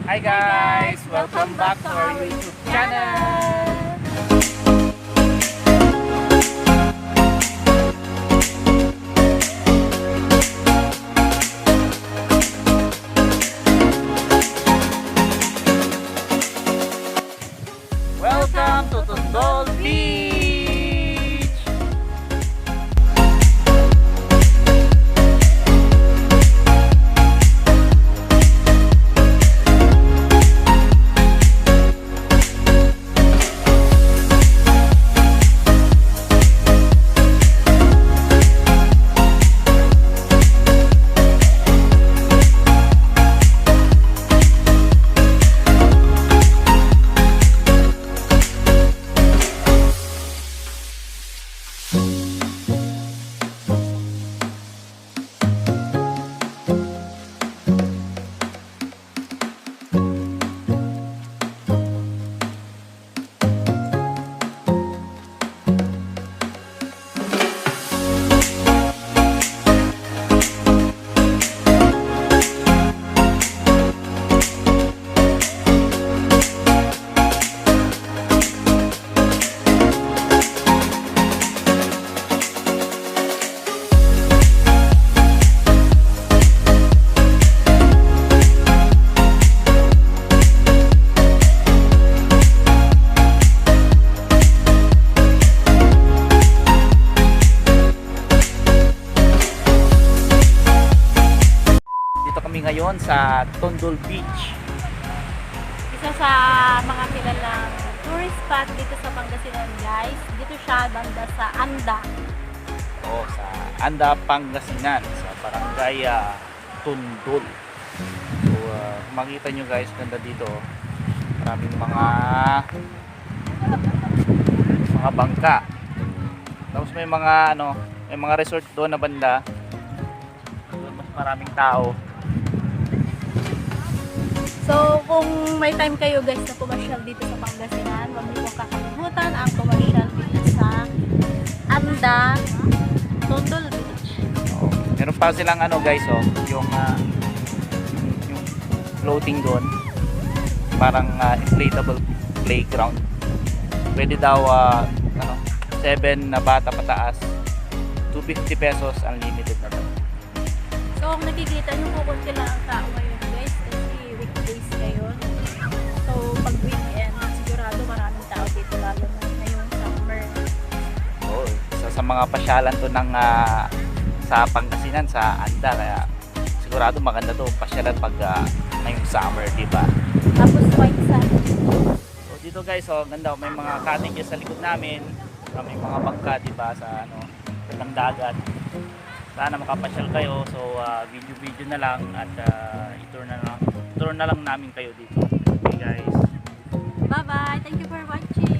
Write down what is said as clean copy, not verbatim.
Hi guys! Welcome back to our YouTube channel! Welcome to Tundol Beach! Kami ngayon sa Tundol Beach. Isa sa mga kilalang tourist spot dito sa Pangasinan, guys. Dito siya banda sa Anda. Sa Anda, Pangasinan, sa barangay Tundol. So makita nyo guys, ganda dito. Maraming mga bangka. Tapos may mga resort doon na banda. Doon mas maraming tao. So, kung may time kayo guys na pumasyal dito sa Pangasinan, huwag niyo pong kakalimutan ang pumasyal dito sa Anda, Tundol Beach. Meron pa silang guys, yung floating doon. Parang inflatable playground. Pwede daw 7 na bata pataas. 250 pesos unlimited na daw. So, kung nakikita niyo po konti lang ang tao ngayon guys, kasi weekdays ngayon. So, pag weekend, sigurado maraming tao dito lalo na ngayong summer. Isa sa mga pasyalan to ng sa Pangasinan, sa Anda, kaya sigurado maganda to pasyalan pag ngayong summer, di ba? Tapos white sand. So dito guys, ganda, may mga cottages sa likod namin, may mga bangka, di ba, sa ng dagat. Sana makapasyal kayo. So video na lang at i-tour na lang namin kayo dito. Okay guys. Bye bye. Thank you for watching.